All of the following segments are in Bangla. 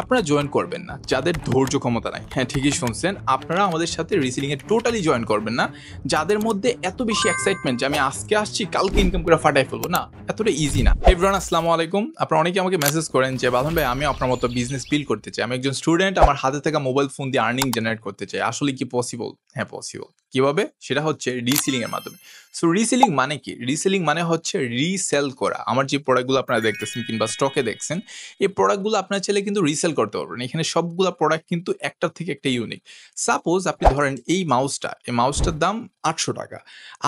আপনারা জয়েন করবেন না যাদের ধৈর্য ক্ষমতা নাই। হ্যাঁ, ঠিকই শুনছেন, আপনারা আমাদের সাথে রিসেলিং এ টোটালি জয়েন করবেন না যাদের মধ্যে এত বেশি এক্সাইটমেন্ট যে আমি আজকে আসছি কালকে ইনকাম করে ফাটাই ফেলবো। না, এতটা ইজি না। এভরিওয়ান, আসসালামু আলাইকুম। আপনারা অনেকে আমাকে মেসেজ করেন যে বাঁধন ভাই, আমি আপনার মতো বিজনেস বিল্ড করতে চাই, আমি একজন স্টুডেন্ট, আমার হাতে থাকা মোবাইল ফোন দিয়ে আর্নিং জেনারেট করতে চাই, আসলে কি পসিবল? হ্যাঁ, পসিবল। কিভাবে? সেটা হচ্ছে রিসেলিং এর মাধ্যমে। সো রিসেলিং মানে কি? রিসেলিং মানে হচ্ছে রিসেল করা। আমার যে প্রোডাক্টগুলো আপনারা দেখতেছেন কিংবা স্টকে দেখছেন, এই প্রোডাক্টগুলো আপনার চাইলে কিন্তু রিসেল করতে পারবেন। এখানে সবগুলা প্রোডাক্ট কিন্তু একটার থেকে একটা ইউনিক। সাপোজ আপনি ধরেন এই মাউসটার দাম ৳৮০০,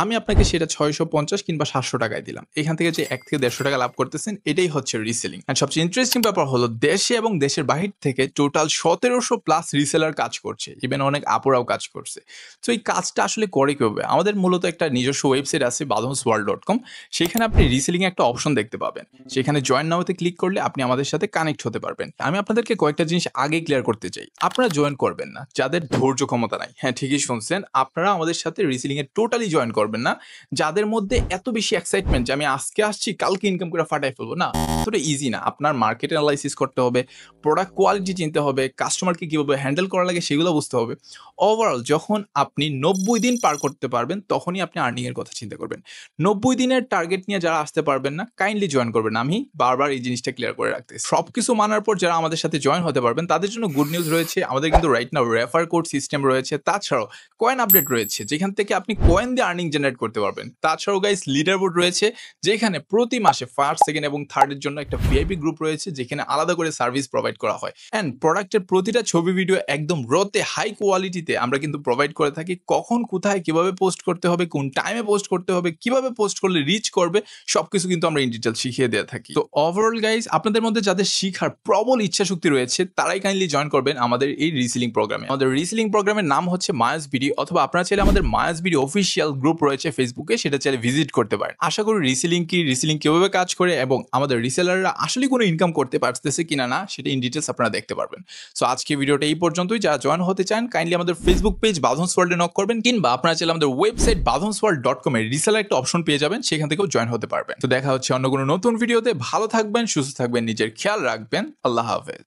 আমি আপনাকে সেটা ৬৫০ কিংবা ৭০০ টাকায় দিলাম। এখান থেকে যে ১ থেকে ১৫০ টাকা লাভ করতেছেন, এটাই হচ্ছে রিসেলিং। আর সবচেয়ে ইন্টারেস্টিং ব্যাপার হলো দেশে এবং দেশের বাহির থেকে টোটাল ১৭০০ প্লাস রিসেলার কাজ করছে, ইভেন অনেক আপুরাও কাজ করছে। তো এই কাজটা আসলে করে কিভাবে? আমাদের মূলত একটা নিজস্ব ওয়েবসাইট আছে badhonsworld.com। সেখানে আপনি রিসেলিং এ একটা অপশন দেখতে পাবেন। সেখানে জয়েন নাওতে ক্লিক করলে আপনি আমাদের সাথে কানেক্ট হতে পারবেন। আমি আপনাদেরকে কয়েকটা জিনিস আগে ক্লিয়ার করতে চাই। আপনারা জয়েন করবেন না যাদের ধৈর্য ক্ষমতা নাই। হ্যাঁ, ঠিকই শুনছেন, আপনারা আমাদের সাথে রিসেলিং এ টোটালি জয়েন করবেন না যাদের মধ্যে এত বেশি এক্সাইটমেন্ট যে আমি আজকে আসছি কালকে ইনকাম করে ফাটাই ফেলবো। না, এতটা ইজি না। আপনার মার্কেট অ্যানালাইসিস করতে হবে, প্রোডাক্ট কোয়ালিটি চিনতে হবে, কাস্টমারকে কিভাবে হ্যান্ডেল করা লাগে সেগুলো বুঝতে হবে। ওভারঅল যখন আপনি ৯০ দিন পার করতে পারবেন তখনই আপনি আর্নিং এর কথা চিন্তা করবেন। ৯০ দিনের টার্গেট নিয়ে যারা আসতে পারবেন না, কাইন্ডলি জয়েন করবেন। আমি বারবার এই জিনিসটা ক্লিয়ার করে রাখতেছি। সবকিছু মানার পর যারা আমাদের সাথে জয়েন হতে পারবেন তাদের জন্য গুড নিউজ রয়েছে। আমাদের কিন্তু right now refer code system রয়েছে। তাছাড়াও কয়েন আপডেট রয়েছে, যেখান থেকে আপনি কয়েন দিয়ে আর্নিং জেনারেট করতে পারবেন। তাছাড়াও গাইস লিডার বোর্ড রয়েছে, যেখানে প্রতি মাসে ফার্স্ট, সেকেন্ড এবং থার্ডের জন্য একটা ভিআইপি গ্রুপ রয়েছে, যেখানে আলাদা করে সার্ভিস প্রোভাইড করা হয়। অ্যান্ড প্রোডাক্টের প্রতিটা ছবি ভিডিও একদম রতে হাই কোয়ালিটিতে আমরা কিন্তু প্রোভাইড করে থাকি। কখন, কোথায়, কিভাবে পোস্ট করতে হবে, কোন টাইমে পোস্ট করতে হবে, কিভাবে পোস্ট করলে রিচ করবে, সবকিছু কিন্তু আমরা ইন ডিটেল শিখিয়ে দিয়ে থাকি। তো ওভারঅল গাইস, আপনাদের মধ্যে যাদের শিখার প্রবল ইচ্ছা শক্তি রয়েছে তারাই কাইন্ডলি জয়েন করবেন আমাদের এই রিসেলিং প্রোগ্রামে। আমাদের রিসেলিং প্রোগ্রামের নাম হচ্ছে মায়াস বিডি, অথবা আপনারা চাইলে আমাদের মায়াস বিডি অফিসিয়াল গ্রুপ রয়েছে ফেসবুকে, সেটা চাইলে ভিজিট করতে পারেন। আশা করি রিসেলিং কি, রিসেলিং কিভাবে কাজ করে এবং আমাদের রিসেলাররা আসলে কোনো ইনকাম করতে পারতেছে কিনা না সেটা ইন ডিটেলস আপনারা দেখতে পারবেন। সো আজকে ভিডিওটা এই পর্যন্তই। যারা জয়েন হতে চান কাইন্ডলি আমাদের ফেসবুক পেজ বাঁধনস ওয়ার্ল্ডে নক করবেন, কিংবা আপনারা চাইলে আমাদের ওয়েবসাইট badhonsworld.com এর রিসেলার একটা অপশন পেয়ে যাবেন, সেখান থেকেও জয়েন হতে পারবেন। তো দেখা হচ্ছে অন্য কোনো নতুন ভিডিওতে। ভালো থাকবেন, সুস্থ থাকবেন, নিজের খেয়াল রাখবেন। আল্লাহ হাফেজ।